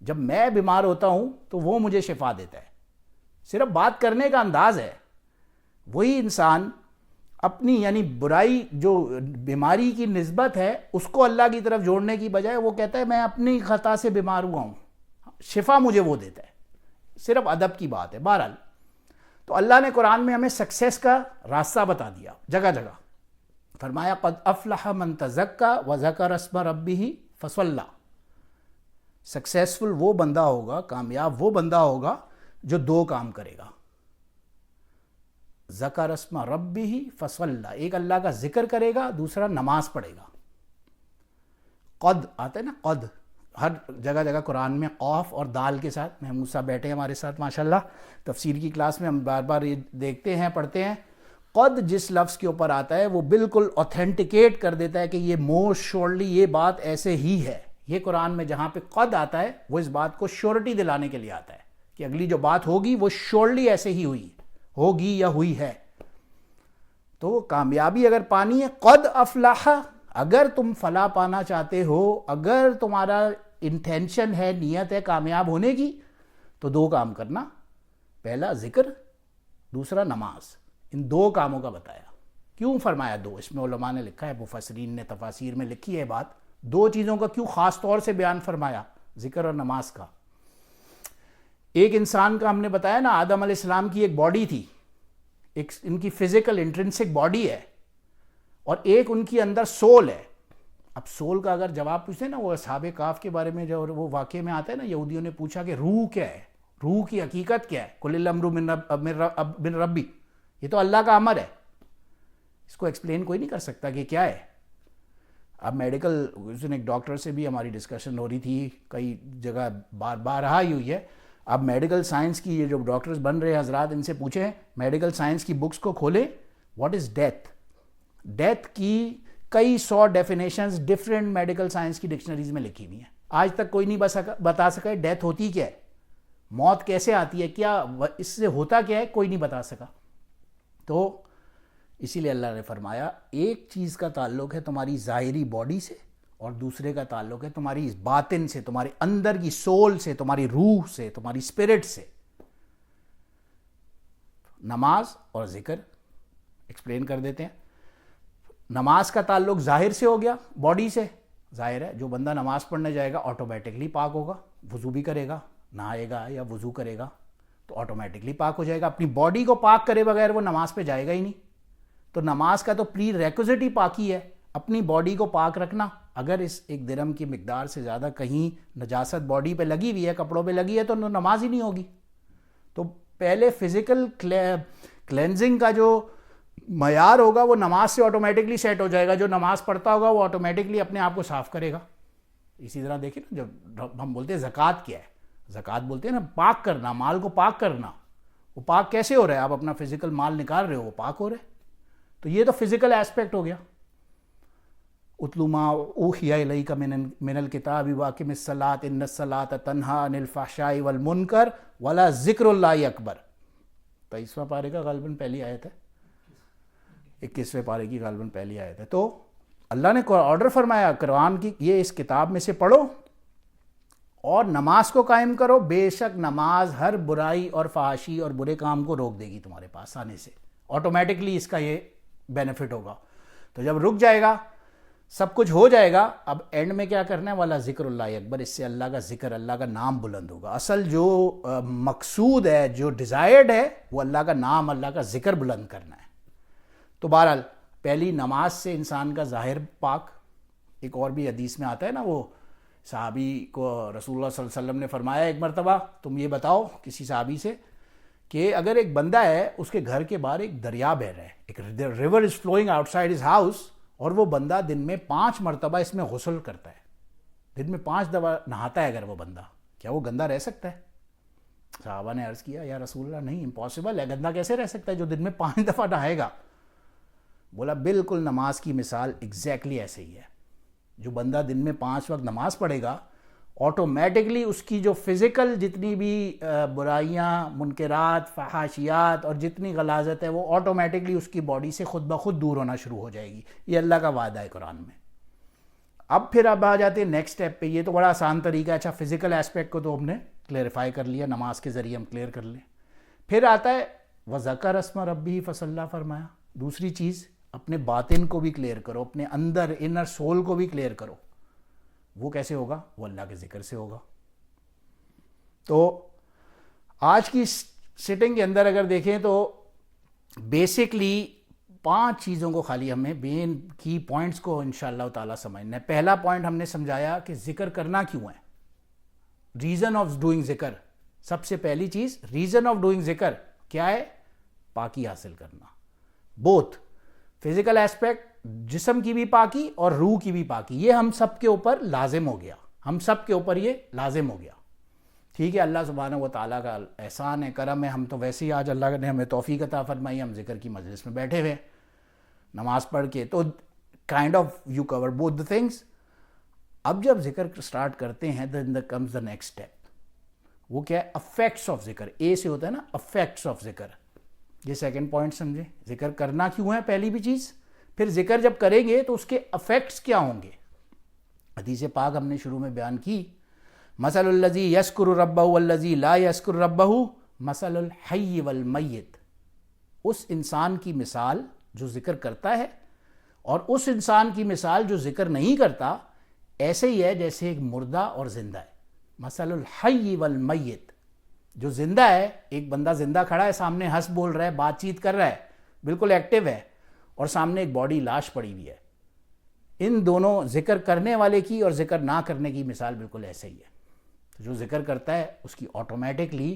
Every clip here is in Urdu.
جب میں بیمار ہوتا ہوں تو وہ مجھے شفا دیتا ہے. صرف بات کرنے کا انداز ہے. وہی انسان اپنی یعنی برائی جو بیماری کی نسبت ہے اس کو اللہ کی طرف جوڑنے کی بجائے وہ کہتا ہے میں اپنی خطا سے بیمار ہوا ہوں, شفا مجھے وہ دیتا ہے. صرف ادب کی بات ہے. بہرحال تو اللہ نے قرآن میں ہمیں سکسیس کا راستہ بتا دیا جگہ جگہ. فرمایا قد افلح من تزکا وذکر اسم ربہ فصلی. سکسیسفل وہ بندہ ہوگا, کامیاب وہ بندہ ہوگا جو دو کام کرے گا. ذکر اسم ربہ فصلی, ایک اللہ کا ذکر کرے گا, دوسرا نماز پڑھے گا. قد آتا ہے نا, قد ہر جگہ جگہ قرآن میں قاف اور دال کے ساتھ. محمود صاحب بیٹھے ہیں ہمارے ساتھ ماشاءاللہ, تفسیر کی کلاس میں ہم بار بار یہ دیکھتے ہیں پڑھتے ہیں. قد جس لفظ کے اوپر آتا ہے وہ بالکل اوتھینٹیکیٹ کر دیتا ہے کہ یہ موسٹ شورلی یہ بات ایسے ہی ہے. یہ قرآن میں جہاں پہ قد آتا ہے وہ اس بات کو شورٹی دلانے کے لیے آتا ہے کہ اگلی جو بات ہوگی وہ شورلی ایسے ہی ہوگی یا ہوئی ہے. تو کامیابی اگر پانی ہے, قد افلاح, اگر تم فلاح پانا چاہتے ہو, اگر تمہارا انٹینشن ہے, نیت ہے کامیاب ہونے کی, تو دو کام کرنا. پہلا ذکر, دوسرا نماز. ان دو کاموں کا بتایا. کیوں فرمایا دو؟ اس میں علماء نے لکھا ہے, مفسرین نے تفاسیر میں لکھی ہے بات, دو چیزوں کا کیوں خاص طور سے بیان فرمایا, ذکر اور نماز کا. ایک انسان کا ہم نے بتایا نا, آدم علیہ السلام کی ایک باڈی تھی, ایک ان کی فزیکل انٹرنسک باڈی ہے, اور ایک ان کی اندر سول ہے. اب سول کا اگر جواب پوچھتے ہیں نا, وہ اصحاب کہف کے بارے میں جو وہ واقعے میں آتا ہے نا, یہودیوں نے پوچھا کہ روح کیا ہے, روح کی حقیقت کیا ہے. قل الامر من ربی, یہ تو اللہ کا امر ہے, اس کو ایکسپلین کوئی نہیں کر سکتا کہ کیا ہے. اب میڈیکل, اس دن ایک ڈاکٹر سے بھی ہماری ڈسکشن ہو رہی تھی, کئی جگہ بار ہی ہوئی ہے. اب میڈیکل سائنس کی یہ جو ڈاکٹرز بن رہے ہیں حضرات, ان سے پوچھیں, میڈیکل سائنس کی بکس کو کھولیں, واٹ از ڈیتھ. ڈیتھ کی کئی 100 ڈیفینیشنز ڈفرینٹ میڈیکل سائنس کی ڈکشنریز میں لکھی ہوئی ہیں. آج تک کوئی نہیں بتا سکا ڈیتھ ہوتی کیا ہے, موت کیسے آتی ہے, کیا اس سے ہوتا کیا ہے, کوئی نہیں بتا سکا. تو اسی لیے اللہ نے فرمایا ایک چیز کا تعلق ہے تمہاری ظاہری باڈی سے, اور دوسرے کا تعلق ہے تمہاری باطن سے, تمہارے اندر کی سول سے, تمہاری روح سے, تمہاری اسپرٹ سے. نماز اور ذکر ایکسپلین کر دیتے ہیں. نماز کا تعلق ظاہر سے ہو گیا, باڈی سے. ظاہر ہے جو بندہ نماز پڑھنے جائے گا آٹومیٹکلی پاک ہوگا, وضو بھی کرے گا, نہائے گا یا وضو کرے گا تو آٹومیٹکلی پاک ہو جائے گا. اپنی باڈی کو پاک کرے بغیر وہ نماز پہ جائے گا ہی نہیں. تو نماز کا تو پری ریکوزٹ ہی پاکی ہے, اپنی باڈی کو پاک رکھنا. اگر اس ایک درہم کی مقدار سے زیادہ کہیں نجاست باڈی پہ لگی ہوئی ہے, کپڑوں پہ لگی ہے, تو نماز ہی نہیں ہوگی. تو پہلے فزیکل کلینزنگ کا جو معیار ہوگا وہ نماز سے آٹومیٹکلی سیٹ ہو جائے گا. جو نماز پڑھتا ہوگا وہ آٹومیٹکلی اپنے آپ کو صاف کرے گا. اسی طرح دیکھیں نا, جب ہم بولتے ہیں زکوٰۃ کیا ہے, زکوٰۃ بولتے ہیں نا پاک کرنا, مال کو پاک کرنا. وہ پاک کیسے ہو رہا ہے, آپ اپنا فزیکل مال نکال رہے ہو, وہ پاک ہو رہا ہے. تو یہ تو فزیکل ایسپیکٹ ہو گیا. اتلو ما اوحی الیک من الکتاب واقم الصلاۃ ان الصلاۃ تنہی عن الفحشاء والمنکر ولذکر اللہ اکبر. 23واں پارے کا غالباً پہلی آیت ہے, 21ویں پارے کی غالباً پہلی آیت ہے. تو اللہ نے آرڈر فرمایا قرآن کی, یہ اس کتاب میں سے پڑھو اور نماز کو قائم کرو. بے شک نماز ہر برائی اور فحاشی اور برے کام کو روک دے گی تمہارے پاس آنے سے, آٹومیٹکلی اس کا یہ بینیفٹ ہوگا. تو جب رک جائے گا, سب کچھ ہو جائے گا, اب اینڈ میں کیا کرنا ہے, والا ذکر اللہ اکبر, اس سے اللہ کا ذکر, اللہ کا نام بلند ہوگا. اصل جو مقصود ہے, جو ڈیزائرڈ ہے, وہ اللہ کا نام, اللہ کا ذکر بلند کرنا ہے. تو بہرحال پہلی نماز سے انسان کا ظاہر پاک. ایک اور بھی حدیث میں آتا ہے نا, وہ صحابی کو رسول اللہ صلی اللہ علیہ وسلم نے فرمایا ایک مرتبہ, تم یہ بتاؤ کسی صحابی سے کہ اگر ایک بندہ ہے, اس کے گھر کے باہر ایک دریا بہہ رہا ہے, ایک river is flowing out side his house, اور وہ بندہ دن میں 5 مرتبہ اس میں غسل کرتا ہے, دن میں 5 دفعہ نہاتا ہے, اگر وہ بندہ, کیا وہ گندا رہ سکتا ہے؟ صحابہ نے عرض کیا یا رسول اللہ نہیں, امپاسبل ہے, گندا کیسے رہ سکتا ہے جو دن میں 5 دفعہ نہائے گا؟ بولا بالکل نماز کی مثال ایگزیکٹلی ایسے ہی ہے. جو بندہ دن میں 5 وقت نماز پڑھے گا, آٹومیٹکلی اس کی جو فزیکل جتنی بھی برائیاں, منکرات, فحاشیات اور جتنی غلاظت ہے, وہ آٹومیٹکلی اس کی باڈی سے خود بخود دور ہونا شروع ہو جائے گی. یہ اللہ کا وعدہ ہے قرآن میں. اب آ جاتے ہیں نیکسٹ اسٹیپ پہ. یہ تو بڑا آسان طریقہ ہے. اچھا فزیکل ایسپیکٹ کو تو ہم نے کلیئرفائی کر لیا, نماز کے ذریعے ہم کلیئر کر لیں. پھر آتا ہے وَذَكَرَ اسْمَ رَبِّهِ فَصَلَّى, فرمایا دوسری چیز اپنے باطن کو بھی کلیئر کرو, اپنے اندر انر سول کو بھی کلیئر کرو. وہ کیسے ہوگا؟ وہ اللہ کے ذکر سے ہوگا. تو آج کی سٹنگ کے اندر اگر دیکھیں تو بیسکلی 5 چیزوں کو خالی ہمیں مین کی پوائنٹس کو انشاءاللہ تعالیٰ سمجھنا ہے. پہلا پوائنٹ ہم نے سمجھایا کہ ذکر کرنا کیوں ہے, ریزن آف ڈوئنگ ذکر. سب سے پہلی چیز ریزن آف ڈوئنگ ذکر کیا ہے؟ پاکی حاصل کرنا. بوتھ فزیکل ایسپیکٹ, جسم کی بھی پاکی اور روح کی بھی پاکی, یہ ہم سب کے اوپر لازم ہو گیا, ہم سب کے اوپر یہ لازم ہو گیا. ٹھیک ہے, اللہ سبحانہ و تعالیٰ کا احسان ہے, کرم ہے, ہم تو ویسے ہی آج اللہ نے ہمیں توفیق عطا فرمائی, ہم ذکر کی مجلس میں بیٹھے ہوئے نماز پڑھ کے, تو kind of you cover both the things. اب جب ذکر سٹارٹ کرتے ہیں then there comes the next step. وہ کیا ہے؟ افیکٹس آف ذکر. اے سے ہوتا ہے نا افیکٹس آف ذکر. یہ سیکنڈ پوائنٹ سمجھیں, ذکر کرنا کیوں ہے پہلی بھی چیز. پھر ذکر جب کریں گے تو اس کے افیکٹس کیا ہوں گے. حدیث پاک ہم نے شروع میں بیان کی, مثل الذی یذکر ربہ والذی لا یذکر ربہ مثل الحی والمیت. اس انسان کی مثال جو ذکر کرتا ہے اور اس انسان کی مثال جو ذکر نہیں کرتا ایسے ہی ہے جیسے ایک مردہ اور زندہ ہے. مثل الحی والمیت, جو زندہ ہے, ایک بندہ زندہ کھڑا ہے سامنے, ہنس بول رہا ہے, بات چیت کر رہا ہے, بالکل ایکٹیو ہے, اور سامنے ایک باڈی لاش پڑی ہوئی ہے. ان دونوں ذکر کرنے والے کی اور ذکر نہ کرنے کی مثال بالکل ایسے ہی ہے. جو ذکر کرتا ہے اس کی آٹومیٹکلی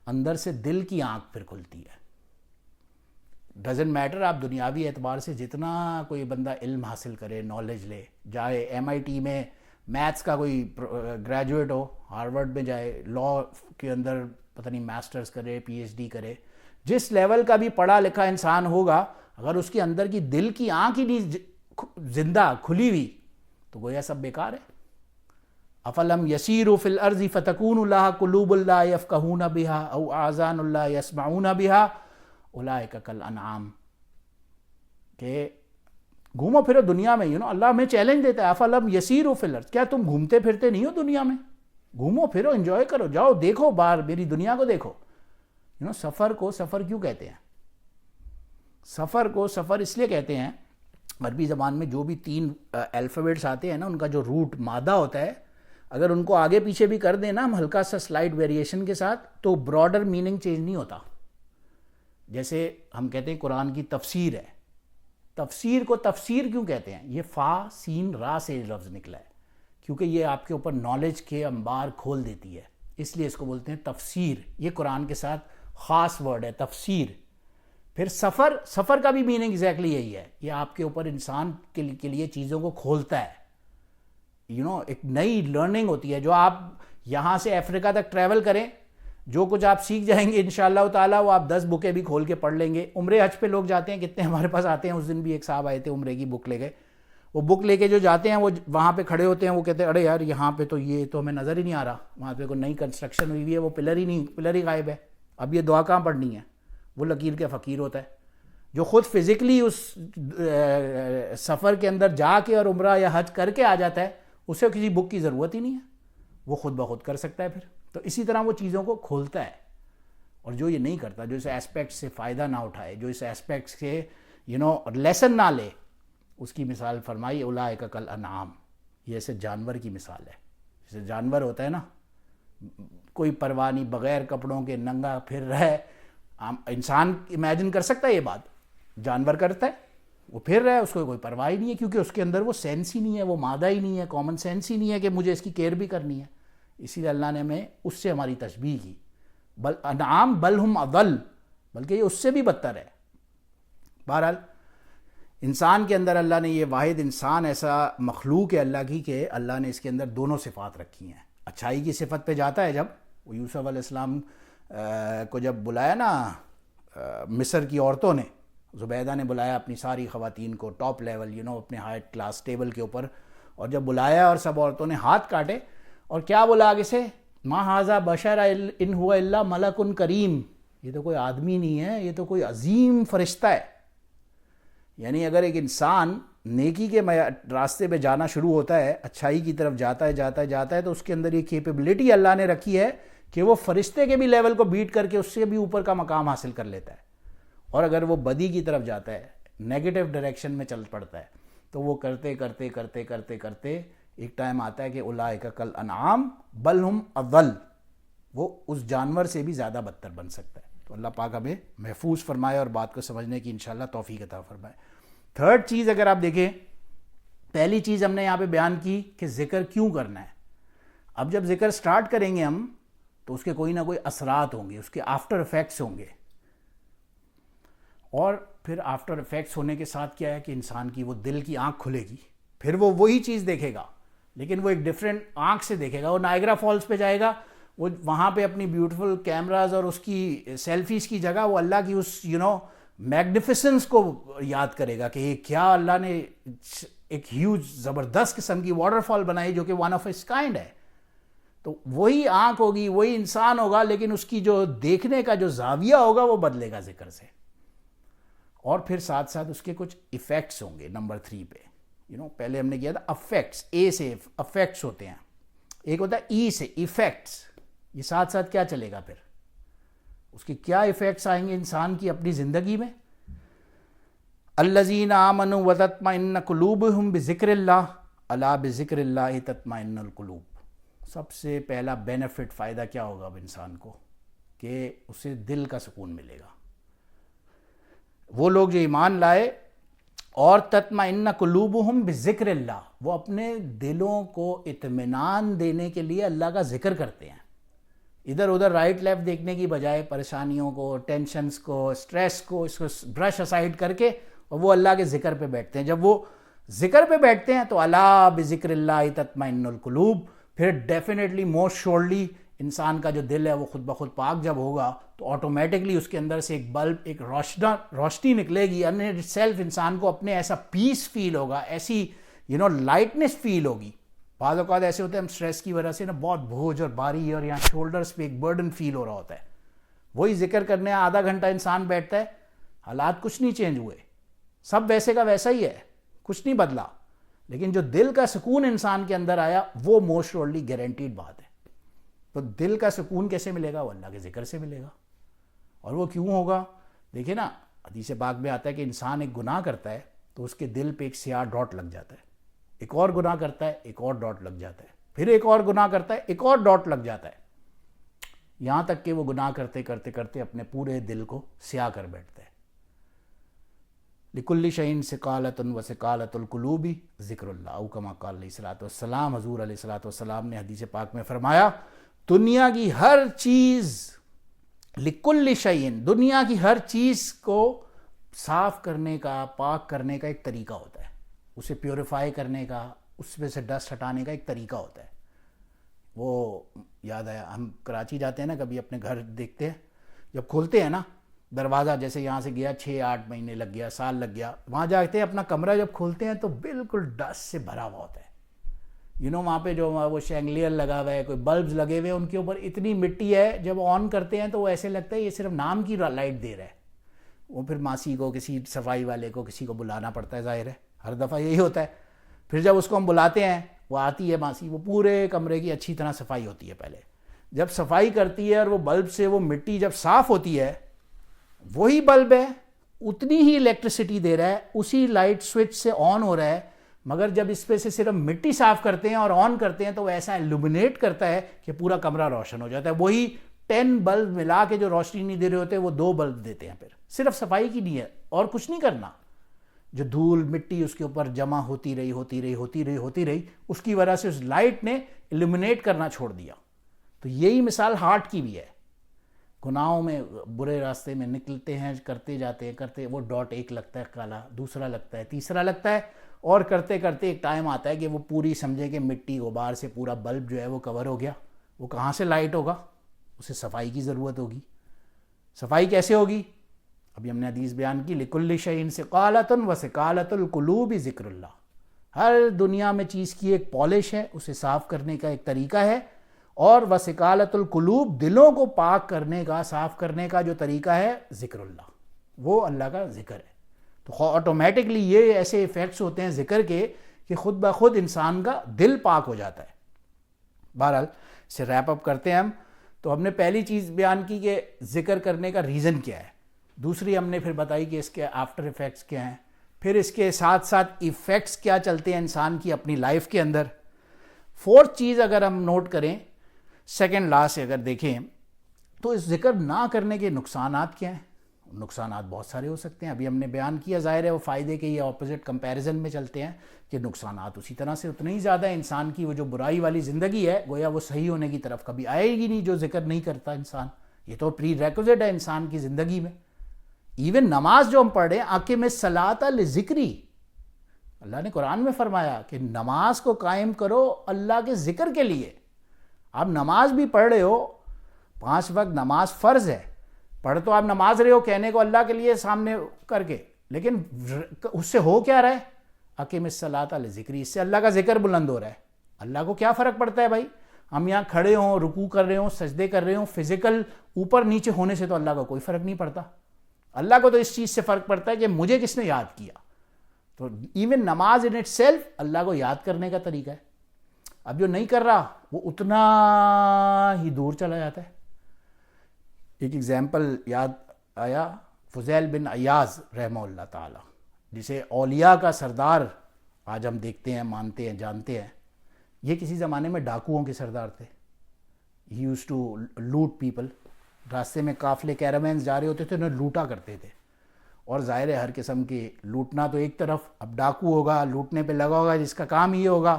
اندر سے دل کی آنکھ پھر کھلتی ہے. ڈزنٹ میٹر آپ دنیاوی اعتبار سے جتنا کوئی بندہ علم حاصل کرے, نالج لے, جائے MIT میں میتھس کا کوئی گریجویٹ ہو, ہارورڈ میں جائے, لاء کے اندر پتہ نہیں ماسٹرز کرے, PhD کرے, جس لیول کا بھی پڑھا لکھا انسان ہوگا, اگر اس کے اندر کی دل کی آنکھ ہی نہیں زندہ کھلی ہوئی تو گویا سب بیکار ہے. افلم یسیروا فی الارض فتکون لها قلوب لا یفقهون بها او اذان لا یسمعون بها اولئک کالانعام. کہ گھومو پھرو دنیا میں, اللہ ہمیں چیلنج دیتا ہے, افلم یسیروا فی الارض, کیا تم گھومتے پھرتے نہیں ہو دنیا میں؟ گھومو پھرو, انجوائے کرو, جاؤ دیکھو باہر, میری دنیا کو دیکھو. سفر کو سفر کیوں کہتے ہیں؟ سفر کو سفر اس لیے کہتے ہیں, عربی زبان میں جو بھی 3 الفابیٹس آتے ہیں نا, ان کا جو روٹ مادہ ہوتا ہے, اگر ان کو آگے پیچھے بھی کر دیں نا ہم ہلکا سا سلائٹ ویریشن کے ساتھ, تو براڈر میننگ چینج نہیں ہوتا. جیسے ہم کہتے ہیں قرآن کی تفسیر ہے, تفسیر کو تفسیر کیوں کہتے ہیں؟ یہ فا سین را سے لفظ نکلا ہے, کیونکہ یہ آپ کے اوپر نالج کے انبار کھول دیتی ہے, اس لیے اس کو بولتے ہیں تفسیر. یہ قرآن کے ساتھ خاص ورڈ ہے تفسیر. پھر سفر, سفر کا بھی میننگ ایگزیکٹلی یہی ہے, یہ آپ کے اوپر انسان کے لیے چیزوں کو کھولتا ہے. ایک نئی لرننگ ہوتی ہے. جو آپ یہاں سے افریقہ تک ٹریول کریں, جو کچھ آپ سیکھ جائیں گے انشاءاللہ تعالیٰ, وہ آپ 10 بکیں بھی کھول کے پڑھ لیں گے. عمرے حج پہ لوگ جاتے ہیں, کتنے ہمارے پاس آتے ہیں. اس دن بھی ایک صاحب آئے تھے, عمرے کی بک لے گئے. وہ بک لے کے جو جاتے ہیں وہ وہاں پہ کھڑے ہوتے ہیں, وہ کہتے ہیں ارے یار یہاں پہ تو یہ تو ہمیں نظر ہی نہیں آ رہا, وہاں پہ کوئی نئی کنسٹرکشن ہوئی ہوئی ہے, وہ پلر ہی غائب ہے, اب یہ دعا کہاں پڑھنی ہے. وہ لکیر کے فقیر ہوتا ہے جو خود فزیکلی اس سفر کے اندر جا کے اور عمرہ یا حج کر کے آ جاتا ہے, اسے کسی بک کی ضرورت ہی نہیں ہے, وہ خود بخود کر سکتا ہے. پھر تو اسی طرح وہ چیزوں کو کھولتا ہے. اور جو یہ نہیں کرتا, جو اس ایسپیکٹ سے فائدہ نہ اٹھائے, جو اس ایسپیکٹ سے لیسن نہ لے, اس کی مثال فرمائی اولئک کالانعام. یہ ایسے جانور کی مثال ہے. جیسے جانور ہوتا ہے نا, کوئی پرواہ نہیں, بغیر کپڑوں کے ننگا پھر رہا ہے. انسان امیجن کر سکتا ہے یہ بات؟ جانور کرتا ہے, وہ پھر رہا ہے, اس کو کوئی پرواہ ہی نہیں ہے, کیونکہ اس کے اندر وہ سینس ہی نہیں ہے, وہ مادہ ہی نہیں ہے, کامن سینس ہی نہیں ہے کہ مجھے اس کی کیئر بھی کرنی ہے. اسی لیے اللہ نے ہمیں اس سے ہماری تشبیہ کی, بل انعام بل ہم اضل, بلکہ یہ اس سے بھی بدتر ہے. بہرحال انسان کے اندر اللہ نے, یہ واحد انسان ایسا مخلوق ہے اللہ کی کہ اللہ نے اس کے اندر دونوں صفات رکھی ہیں. اچھائی کی صفت پہ جاتا ہے, جب وہ یوسف علیہ السلام کو جب بلایا نا مصر کی عورتوں نے, زبیدہ نے بلایا اپنی ساری خواتین کو, ٹاپ لیول اپنے ہائٹ کلاس ٹیبل کے اوپر, اور جب بلایا اور سب عورتوں نے ہاتھ کاٹے, اور کیا بولا آگے سے, ما ھذا بشر ان ہوا الا ملک کریم, یہ تو کوئی آدمی نہیں ہے, یہ تو کوئی عظیم فرشتہ ہے. یعنی اگر ایک انسان نیکی کے راستے پہ جانا شروع ہوتا ہے، اچھائی کی طرف جاتا ہے تو اس کے اندر یہ کیپیبلٹی اللہ نے رکھی ہے کہ وہ فرشتے کے بھی لیول کو بیٹ کر کے اس سے بھی اوپر کا مقام حاصل کر لیتا ہے. اور اگر وہ بدی کی طرف جاتا ہے، نیگیٹو ڈائریکشن میں چل پڑتا ہے، تو وہ کرتے ایک ٹائم آتا ہے کہ اولئک کالانعام بل ہم اضل، وہ اس جانور سے بھی زیادہ بدتر بن سکتا ہے. تو اللہ پاک ہمیں محفوظ فرمائے اور بات کو سمجھنے کی انشاءاللہ توفیق عطا فرمائے. تھرڈ چیز اگر آپ دیکھیں، پہلی چیز ہم نے یہاں پہ بیان کی کہ ذکر کیوں کرنا ہے. اب جب ذکر سٹارٹ کریں گے ہم تو اس کے کوئی نہ کوئی اثرات ہوں گے، اس کے آفٹر افیکٹس ہوں گے. اور پھر آفٹر افیکٹس ہونے کے ساتھ کیا ہے کہ انسان کی وہ دل کی آنکھ کھلے گی، پھر وہ وہی چیز دیکھے گا لیکن وہ ایک ڈیفرنٹ آنکھ سے دیکھے گا. وہ نائگرا فالز پہ جائے گا، وہ وہاں پہ اپنی بیوٹیفل کیمراز اور اس کی سیلفیز کی جگہ وہ اللہ کی اس میگنیفیسنس کو یاد کرے گا کہ یہ کیا اللہ نے ایک ہیوج زبردست قسم کی واٹر فال بنائی جو کہ ون آف اٹس کائنڈ ہے. تو وہی آنکھ ہوگی، وہی انسان ہوگا، لیکن اس کی جو دیکھنے کا جو زاویہ ہوگا وہ بدلے گا ذکر سے. اور پھر ساتھ ساتھ اس کے کچھ ایفیکٹس ہوں گے. نمبر 3 پہ پہلے ہم نے کیا تھا افیکٹس، اے سے افیکٹس ہوتے ہیں، ایک ہوتا ہے ای سے ایفیکٹس. یہ ساتھ ساتھ کیا چلے گا، پھر اس کے کیا ایفیکٹس آئیں گے انسان کی اپنی زندگی میں. الذین آمنوا وتطمئن قلوبہم بذکر اللہ الا بذکر اللہ تطمئن القلوب. سب سے پہلا بینیفٹ، فائدہ کیا ہوگا اب انسان کو کہ اسے دل کا سکون ملے گا. وہ لوگ جو ایمان لائے اور تطمئن قلوبہم بذکر اللہ، وہ اپنے دلوں کو اطمینان دینے کے لیے اللہ کا ذکر کرتے ہیں. ادھر ادھر رائٹ لیفٹ دیکھنے کی بجائے پریشانیوں کو، ٹینشنز کو، اسٹریس کو، اس کو برش اسائڈ کر کے اور وہ اللہ کے ذکر پہ بیٹھتے ہیں. جب وہ ذکر پہ بیٹھتے ہیں تو الا بذکر اللہ تطمئن القلوب، پھر ڈیفینیٹلی موسٹ شورلی انسان کا جو دل ہے وہ خود بخود پاک جب ہوگا تو آٹومیٹکلی اس کے اندر سے ایک بلب، ایک روشنی نکلے گی. ان اٹ سیلف انسان کو اپنے ایسا پیس فیل ہوگا، ایسی لائٹنس فیل ہوگی. بعض اوقات ایسے ہوتے ہیں ہم اسٹریس کی وجہ سے بہت بوجھ اور باری اور یہاں شولڈرز پہ ایک برڈن فیل ہو رہا ہوتا ہے. وہی ذکر کرنے آدھا گھنٹہ انسان بیٹھتا ہے، حالات کچھ نہیں چینج ہوئے، سب ویسے کا ویسا ہی ہے، کچھ نہیں بدلا، لیکن جو دل کا سکون انسان کے اندر آیا وہ موسٹ شورلی گارنٹیڈ بات ہے. تو دل کا سکون کیسے ملے گا؟ وہ اللہ کے ذکر سے ملے گا. اور وہ کیوں ہوگا؟ دیکھیں نا، حدیث پاک میں آتا ہے کہ انسان ایک گناہ کرتا ہے تو اس کے دل پہ ایک سیاہ ڈاٹ لگ جاتا ہے، ایک اور گناہ کرتا ہے ایک اور ڈاٹ لگ جاتا ہے، پھر ایک اور گناہ کرتا ہے ایک اور ڈاٹ لگ جاتا ہے، یہاں تک کہ وہ گناہ کرتے کرتے کرتے اپنے پورے دل کو سیاہ کر بیٹھتا ہے. لکل شیء ثقالۃ وثقالۃ القلوب ذکر اللہ، او کما قال علیہ الصلوۃ والسلام. حضور علیہ الصلوۃ والسلام نے حدیث پاک میں فرمایا دنیا کی ہر چیز، لکل شیء، دنیا کی ہر چیز کو صاف کرنے کا، پاک کرنے کا ایک طریقہ ہوتا ہے، اسے پیوریفائی کرنے کا، اس میں سے ڈسٹ ہٹانے کا ایک طریقہ ہوتا ہے. وہ یاد آیا، ہم کراچی جاتے ہیں نا، کبھی اپنے گھر دیکھتے ہیں، جب کھولتے ہیں نا دروازہ، جیسے یہاں سے گیا 6-8 مہینے لگ گیا، سال لگ گیا، وہاں جاتے ہیں اپنا کمرہ جب کھولتے ہیں تو بالکل ڈسٹ سے بھرا ہوا ہوتا ہے. وہاں پہ جو وہ شینگلیئر لگا ہوا ہے، کوئی بلبز لگے ہوئے ہیں، ان کے اوپر اتنی مٹی ہے، جب آن کرتے ہیں تو وہ ایسے لگتا ہے یہ صرف نام کی لائٹ دے رہا ہے. وہ پھر ماسی کو، کسی صفائی والے کو، کسی کو بلانا پڑتا ہے، ظاہر ہے ہر دفعہ یہی ہوتا ہے. پھر جب اس کو ہم بلاتے ہیں وہ آتی ہے ماسی، وہ پورے کمرے کی اچھی طرح صفائی ہوتی ہے. پہلے جب صفائی کرتی ہے اور وہ بلب سے وہ مٹی جب صاف ہوتی ہے، وہی بلب ہے، اتنی ہی الیکٹریسٹی دے رہا ہے، اسی لائٹ سوئچ سے آن ہو رہا ہے، مگر جب اس پہ سے صرف مٹی صاف کرتے ہیں اور آن کرتے ہیں تو وہ ایسا الومینیٹ کرتا ہے کہ پورا کمرہ روشن ہو جاتا ہے. وہی 10 بلب ملا کے جو روشنی نہیں دے رہے ہوتے وہ 2 بلب دیتے ہیں. پھر صرف صفائی کی نہیں ہے اور کچھ نہیں کرنا. جو دھول مٹی اس کے اوپر جمع ہوتی رہی، اس کی وجہ سے اس لائٹ نے الومینیٹ کرنا چھوڑ دیا. تو یہی مثال ہارٹ کی بھی ہے. گناہوں میں برے راستے میں نکلتے ہیں، کرتے جاتے وہ ڈاٹ ایک لگتا ہے کالا، دوسرا لگتا ہے، تیسرا لگتا ہے، اور کرتے کرتے ایک ٹائم آتا ہے کہ وہ پوری سمجھے کہ مٹی غبار سے پورا بلب جو ہے وہ کور ہو گیا. وہ کہاں سے لائٹ ہوگا؟ اسے صفائی کی ضرورت ہوگی. صفائی کیسے ہوگی؟ ابھی ہم نے حدیث بیان کی، لکل شیء ثقالۃ وثقالۃ القلوب ذکر اللہ. ہر دنیا میں چیز کی ایک پالش ہے، اسے صاف کرنے کا ایک طریقہ ہے، اور وثقالۃ القلوب، دلوں کو پاک کرنے کا، صاف کرنے کا جو طریقہ ہے ذکر اللہ، وہ اللہ کا ذکر ہے. تو آٹومیٹکلی یہ ایسے ایفیکٹس ہوتے ہیں ذکر کے کہ خود بخود انسان کا دل پاک ہو جاتا ہے۔ بہرحال اسے ریپ اپ کرتے ہیں ہم۔ تو ہم نے پہلی چیز بیان کی کہ ذکر کرنے کا ریزن کیا ہے، دوسری ہم نے پھر بتائی کہ اس کے آفٹر ایفیکٹس کیا ہیں، پھر اس کے ساتھ ساتھ ایفیکٹس کیا چلتے ہیں انسان کی اپنی لائف کے اندر۔ فورتھ چیز اگر ہم نوٹ کریں، سیکنڈ لاسٹ اگر دیکھیں تو اس ذکر نہ کرنے کے نقصانات کیا ہیں؟ نقصانات بہت سارے ہو سکتے ہیں، ابھی ہم نے بیان کیا، ظاہر ہے وہ فائدے کے یہ اپوزٹ کمپیریزن میں چلتے ہیں کہ نقصانات اسی طرح سے اتنے ہی زیادہ ہیں۔ انسان کی وہ جو برائی والی زندگی ہے گویا وہ صحیح ہونے کی طرف کبھی آئے گی نہیں جو ذکر نہیں کرتا انسان، یہ تو پری ریکوزٹ ہے انسان کی زندگی میں۔ ایون نماز جو ہم پڑھ رہے ہیں، اقیم الصلاۃ لذکری، اللہ نے قرآن میں فرمایا کہ نماز کو قائم کرو اللہ کے ذکر کے لیے۔ آپ نماز بھی پڑھ رہے ہو، 5 وقت نماز فرض ہے، پڑھ تو آپ نماز رہے ہو کہنے کو اللہ کے لیے سامنے کر کے، لیکن اس سے ہو کیا رہا ہے؟ اقیم الصلاۃ لذکری، اس سے اللہ کا ذکر بلند ہو رہا ہے۔ اللہ کو کیا فرق پڑتا ہے بھائی؟ ہم یہاں کھڑے ہوں، رکوع کر رہے ہوں، سجدے کر رہے ہوں، فزیکل اوپر نیچے ہونے سے تو اللہ کا کوئی فرق نہیں پڑتا۔ اللہ کو تو اس چیز سے فرق پڑتا ہے کہ مجھے کس نے یاد کیا۔ تو ایون نماز ان اٹ سیلف اللہ کو یاد کرنے کا طریقہ ہے۔ اب جو نہیں کر رہا وہ اتنا ہی دور چلا جاتا ہے۔ ایک ایگزامپل یاد آیا، فضیل بن عیاض رحمہ اللہ تعالی، جسے اولیاء کا سردار آج ہم دیکھتے ہیں، مانتے ہیں، جانتے ہیں، یہ کسی زمانے میں ڈاکوؤں کے سردار تھے۔ ہی یوز ٹو لوٹ پیپل، راستے میں قافلے کیرامینز جا رہے ہوتے تھے، انہیں لوٹا کرتے تھے، اور ظاہر ہے ہر قسم کے لوٹنا تو ایک طرف، اب ڈاکو ہوگا لوٹنے پہ لگا ہوگا جس کا کام یہ ہوگا،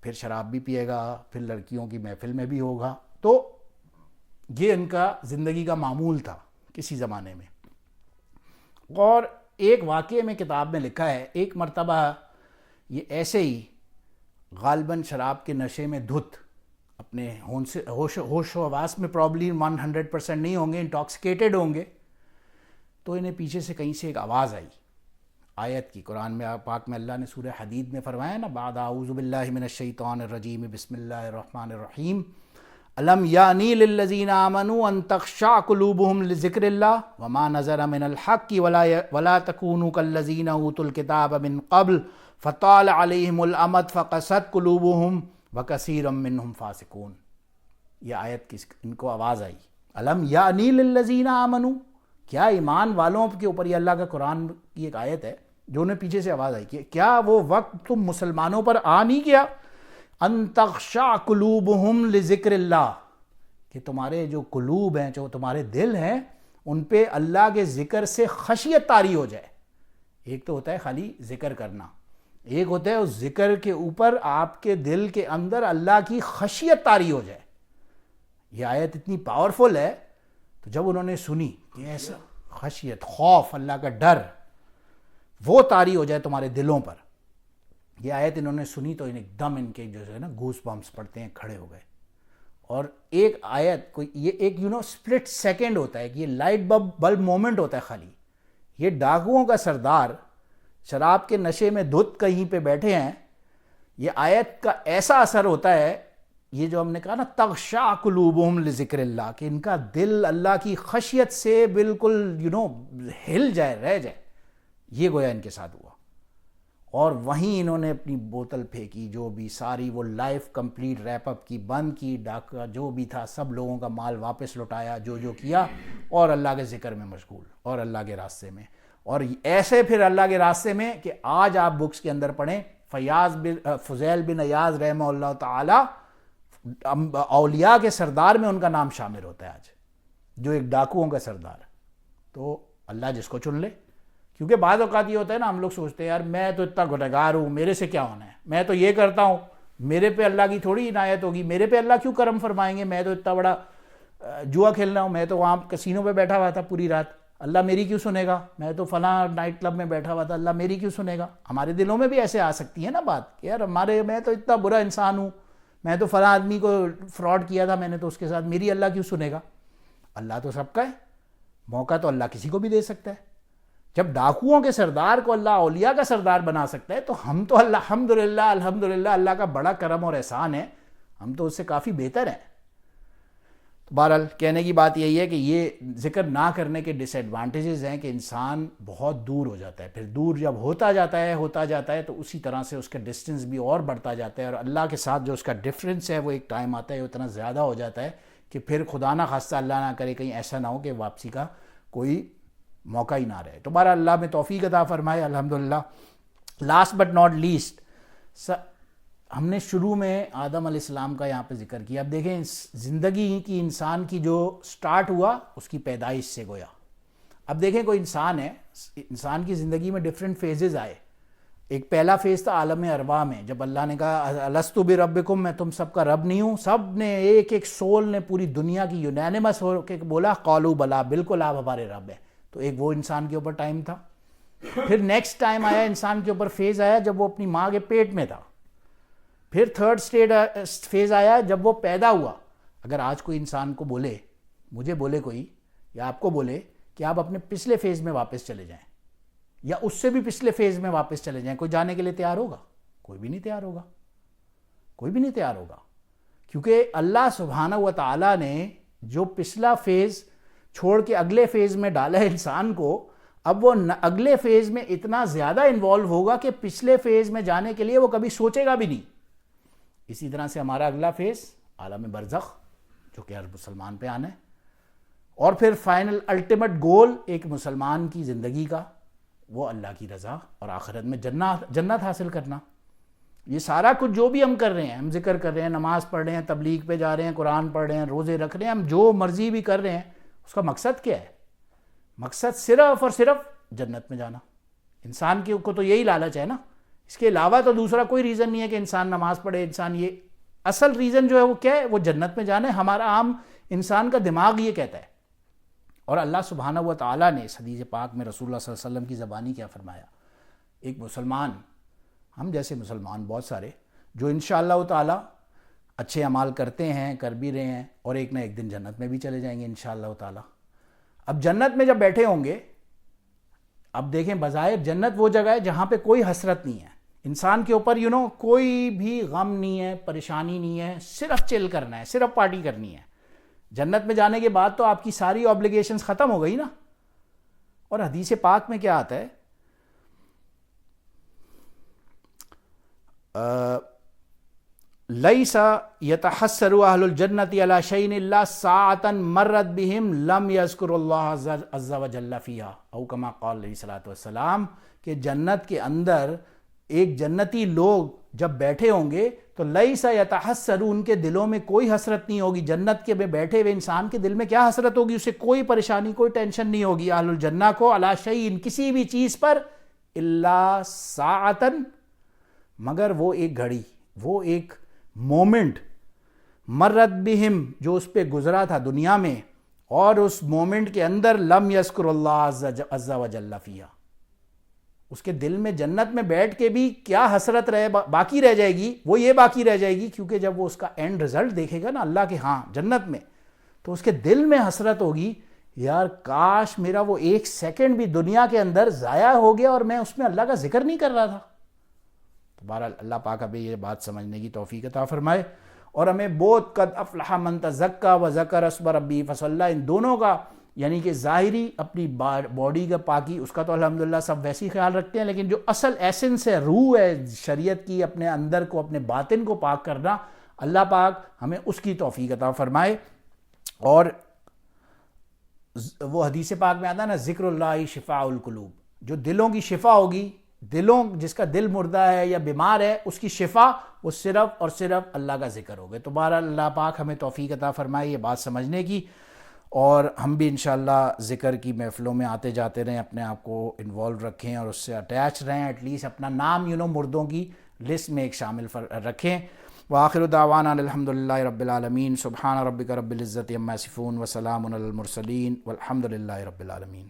پھر شراب بھی پیے گا، پھر لڑکیوں کی محفل میں بھی ہوگا، تو یہ ان کا زندگی کا معمول تھا کسی زمانے میں۔ اور ایک واقعے میں کتاب میں لکھا ہے، ایک مرتبہ یہ ایسے ہی غالباً شراب کے نشے میں دھت، اپنے ہوش و حواس میں پرابلی 100% نہیں ہوں گے، انٹاکسیکیٹڈ ہوں گے، تو انہیں پیچھے سے کہیں سے ایک آواز آئی، آیت کی، قرآن میں پاک میں اللہ نے سورہ حدید میں فرمایا نا، بعد اعوذ باللہ من الشیطان الرجیم بسم اللہ الرحمن الرحیم، الم یعنی للذین آمنوا ان تخشع قلوبهم لذکر اللہ وما نزل من الحق ولا تکونوا کالذین اوتوا الکتاب من قبل فطال علیہم الامد فقست قلوبهم وکثیر منہم فاسقون۔ یہ آیت ان کو آواز آئی، الم یعنی للذین آمنوا، کیا ایمان والوں کے اوپر، یہ اللہ کا قرآن کی ایک آیت ہے جو انہیں پیچھے سے آواز آئی کہ کیا وہ وقت تم مسلمانوں پر آ نہیں گیا، ان تخشع قلوبہم لذکر اللہ، کہ تمہارے جو قلوب ہیں، جو تمہارے دل ہیں، ان پہ اللہ کے ذکر سے خشیت طاری ہو جائے۔ ایک تو ہوتا ہے خالی ذکر کرنا، ایک ہوتا ہے اس ذکر کے اوپر آپ کے دل کے اندر اللہ کی خشیت طاری ہو جائے۔ یہ آیت اتنی پاورفل ہے، تو جب انہوں نے سنی کہ ایسا خشیت، خوف، اللہ کا ڈر وہ طاری ہو جائے تمہارے دلوں پر، یہ آیت انہوں نے سنی تو ایک دم ان کے جو ہے نا گوس بمپس پڑتے ہیں، کھڑے ہو گئے۔ اور ایک آیت کوئی یہ ایک سپلٹ سیکنڈ ہوتا ہے کہ یہ لائٹ بلب مومنٹ ہوتا ہے خالی، یہ ڈاکوؤں کا سردار شراب کے نشے میں دھت کہیں پہ بیٹھے ہیں، یہ آیت کا ایسا اثر ہوتا ہے، یہ جو ہم نے کہا نا تغشع قلوبہم لذکر اللہ، کہ ان کا دل اللہ کی خشیت سے بالکل ہل جائے، رہ جائے، یہ گویا ان کے ساتھ ہوا۔ اور وہیں انہوں نے اپنی بوتل پھینکی، جو بھی ساری وہ لائف کمپلیٹ ریپ اپ کی، بند کی، ڈاکہ جو بھی تھا سب لوگوں کا مال واپس لوٹایا جو کیا، اور اللہ کے ذکر میں مشغول، اور اللہ کے راستے میں، اور ایسے پھر اللہ کے راستے میں کہ آج آپ بکس کے اندر پڑھیں، فضیل بن عیاض رحمہ اللہ تعالی اولیاء کے سردار میں ان کا نام شامل ہوتا ہے آج، جو ایک ڈاکوؤں کا سردار۔ تو اللہ جس کو چن لے، کیونکہ بعض اوقات یہ ہوتا ہے نا، ہم لوگ سوچتے ہیں یار میں تو اتنا گنہگار ہوں، میرے سے کیا ہونا ہے، میں تو یہ کرتا ہوں، میرے پہ اللہ کی تھوڑی عنایت ہوگی، میرے پہ اللہ کیوں کرم فرمائیں گے، میں تو اتنا بڑا جوا کھیلنا ہوں، میں تو وہاں کسینوں پہ بیٹھا ہوا تھا پوری رات، اللہ میری کیوں سنے گا، میں تو فلاں نائٹ کلب میں بیٹھا ہوا تھا، اللہ میری کیوں سنے گا۔ ہمارے دلوں میں بھی ایسے آ سکتی ہے نا بات کہ یار میں تو اتنا برا انسان ہوں، میں تو فلاں آدمی کو فراڈ کیا تھا میں نے، تو اس کے ساتھ میری اللہ کیوں سنے گا۔ اللہ تو سب کا ہے، موقع تو اللہ کسی کو بھی دے سکتا ہے۔ جب ڈاکوؤں کے سردار کو اللہ اولیاء کا سردار بنا سکتا ہے، تو ہم تو الحمدللہ اللہ کا بڑا کرم اور احسان ہے، ہم تو اس سے کافی بہتر ہیں۔ تو بہرحال کہنے کی بات یہی ہے کہ یہ ذکر نہ کرنے کے ڈس ایڈوانٹیجز ہیں کہ انسان بہت دور ہو جاتا ہے، پھر دور جب ہوتا جاتا ہے تو اسی طرح سے اس کا ڈسٹنس بھی اور بڑھتا جاتا ہے، اور اللہ کے ساتھ جو اس کا ڈفرینس ہے وہ ایک ٹائم آتا ہے اتنا زیادہ ہو جاتا ہے کہ پھر خدا نہ خواستہ اللہ نہ کرے کہیں ایسا نہ ہو کہ واپسی کا کوئی موقع ہی نہ رہے۔ تو بہرحال اللہ میں توفیق عطا فرمائے۔ الحمدللہ لاسٹ بٹ ناٹ لیسٹ، ہم نے شروع میں آدم علیہ السلام کا یہاں پہ ذکر کیا۔ اب دیکھیں زندگی کی انسان کی جو سٹارٹ ہوا اس کی پیدائش سے گویا۔ اب دیکھیں کوئی انسان ہے، انسان کی زندگی میں ڈیفرنٹ فیزز آئے۔ ایک پہلا فیز تھا عالم ارواح میں، جب اللہ نے کہا الستو بربکم، میں تم سب کا رب نہیں ہوں، سب نے ایک سول نے پوری دنیا کی یونینمس ہو کے بولا قالوا بلا، بالکل آپ ہمارے رب ہیں۔ تو ایک وہ انسان کے اوپر ٹائم تھا۔ پھر نیکسٹ ٹائم آیا انسان کے اوپر فیز آیا جب وہ اپنی ماں کے پیٹ میں تھا۔ پھر تھرڈ فیز آیا جب وہ پیدا ہوا۔ اگر آج کوئی انسان کو بولے، مجھے بولے کوئی یا آپ کو بولے کہ آپ اپنے پچھلے فیز میں واپس چلے جائیں یا اس سے بھی پچھلے فیز میں واپس چلے جائیں، کوئی جانے کے لیے تیار ہوگا؟ کوئی بھی نہیں تیار ہوگا، کوئی بھی نہیں تیار ہوگا، کیونکہ اللہ سبحانہ و تعالیٰ نے جو پچھلا فیز چھوڑ کے اگلے فیز میں ڈالا ہے انسان کو، اب وہ اگلے فیز میں اتنا زیادہ انوالو ہوگا کہ پچھلے فیز میں جانے کے لیے وہ کبھی سوچے گا بھی نہیں۔ اسی طرح سے ہمارا اگلا فیز عالم برزخ، جو کہ ہر مسلمان پہ آنا ہے، اور پھر فائنل الٹیمیٹ گول ایک مسلمان کی زندگی کا، وہ اللہ کی رضا اور آخرت میں جنت حاصل کرنا۔ یہ سارا کچھ جو بھی ہم کر رہے ہیں، ہم ذکر کر رہے ہیں، نماز پڑھ رہے ہیں، تبلیغ پہ جا رہے ہیں، قرآن پڑھ رہے ہیں، روزے رکھ رہے ہیں، ہم جو مرضی بھی کر رہے ہیں، اس کا مقصد کیا ہے؟ مقصد صرف اور صرف جنت میں جانا۔ انسان کو تو یہی لالچ ہے نا، اس کے علاوہ تو دوسرا کوئی ریزن نہیں ہے کہ انسان نماز پڑھے، انسان یہ اصل ریزن جو ہے وہ کیا ہے؟ وہ جنت میں جانا ہے۔ ہمارا عام انسان کا دماغ یہ کہتا ہے، اور اللہ سبحانہ و تعالیٰ نے اس حدیث پاک میں رسول اللہ صلی اللہ علیہ وسلم کی زبانی کیا فرمایا؟ ایک مسلمان، ہم جیسے مسلمان بہت سارے جو انشاءاللہ تعالیٰ اچھے اعمال کرتے ہیں، کر بھی رہے ہیں، اور ایک نہ ایک دن جنت میں بھی چلے جائیں گے انشاءاللہ تعالیٰ۔ اب جنت میں جب بیٹھے ہوں گے، اب دیکھیں بظاہر جنت وہ جگہ ہے جہاں پہ کوئی حسرت نہیں ہے، انسان کے اوپر کوئی بھی غم نہیں ہے، پریشانی نہیں ہے، صرف چل کرنا ہے، صرف پارٹی کرنی ہے۔ جنت میں جانے کے بعد تو آپ کی ساری آبلیگیشنز ختم ہو گئی نا۔ اور حدیث پاک میں کیا آتا ہے؟ لیس یتحسر اہل الجنت علی شیء الا ساعۃ مرت بہم لم یذکر اللہ عز وجل فیہا، او کما قال علیہ الصلوۃ والسلام، کہ جنت کے اندر ایک جنتی لوگ جب بیٹھے ہوں گے تو لیس یتحسر، ان کے دلوں میں کوئی حسرت نہیں ہوگی۔ جنت کے میں بیٹھے ہوئے انسان کے دل میں کیا حسرت ہوگی؟ اسے کوئی پریشانی، کوئی ٹینشن نہیں ہوگی اہل الجنہ کو، علی شیء، کسی بھی چیز پر، الا ساعۃ، مگر وہ ایک گھڑی، وہ ایک مومنٹ، مرت بہم، جو اس پہ گزرا تھا دنیا میں، اور اس مومنٹ کے اندر لم یذکر اللہ عز وجل فیہا، اس کے دل میں جنت میں بیٹھ کے بھی کیا حسرت باقی رہ جائے گی؟ وہ یہ باقی رہ جائے گی، کیونکہ جب وہ اس کا اینڈ رزلٹ دیکھے گا نا اللہ کے ہاں جنت میں، تو اس کے دل میں حسرت ہوگی، یار کاش میرا وہ ایک سیکنڈ بھی دنیا کے اندر ضائع ہو گیا اور میں اس میں اللہ کا ذکر نہیں کر رہا تھا۔ تو بہرحال اللہ پاک ہمیں یہ بات سمجھنے کی توفیق عطا فرمائے، اور ہمیں بہت قد افلح من تزکا و ذکر اسم ربی فصلی، ان دونوں کا، یعنی کہ ظاہری اپنی باڈی کا پاکی، اس کا تو الحمدللہ سب ویسے ہی خیال رکھتے ہیں، لیکن جو اصل ایسنس ہے، روح ہے شریعت کی، اپنے اندر کو، اپنے باطن کو پاک کرنا، اللہ پاک ہمیں اس کی توفیق عطا فرمائے۔ اور وہ حدیث پاک میں آتا ہے نا، ذکر اللہ شفاء القلوب، جو دلوں کی شفا ہوگی، جس کا دل مردہ ہے یا بیمار ہے، اس کی شفا وہ صرف اور صرف اللہ کا ذکر ہوگا۔ تو بہرحال اللہ پاک ہمیں توفیق عطا فرمائے یہ بات سمجھنے کی، اور ہم بھی انشاءاللہ ذکر کی محفلوں میں آتے جاتے رہیں، اپنے آپ کو انوالو رکھیں اور اس سے اٹیچ رہیں، ایٹ لیسٹ اپنا نام مردوں کی لسٹ میں ایک شامل رکھیں۔ وآخر دعوانا الحمدللہ رب العالمین، سبحان ربک رب العزت عما یصفون وسلام علی المرسلین والحمدللہ رب العالمین۔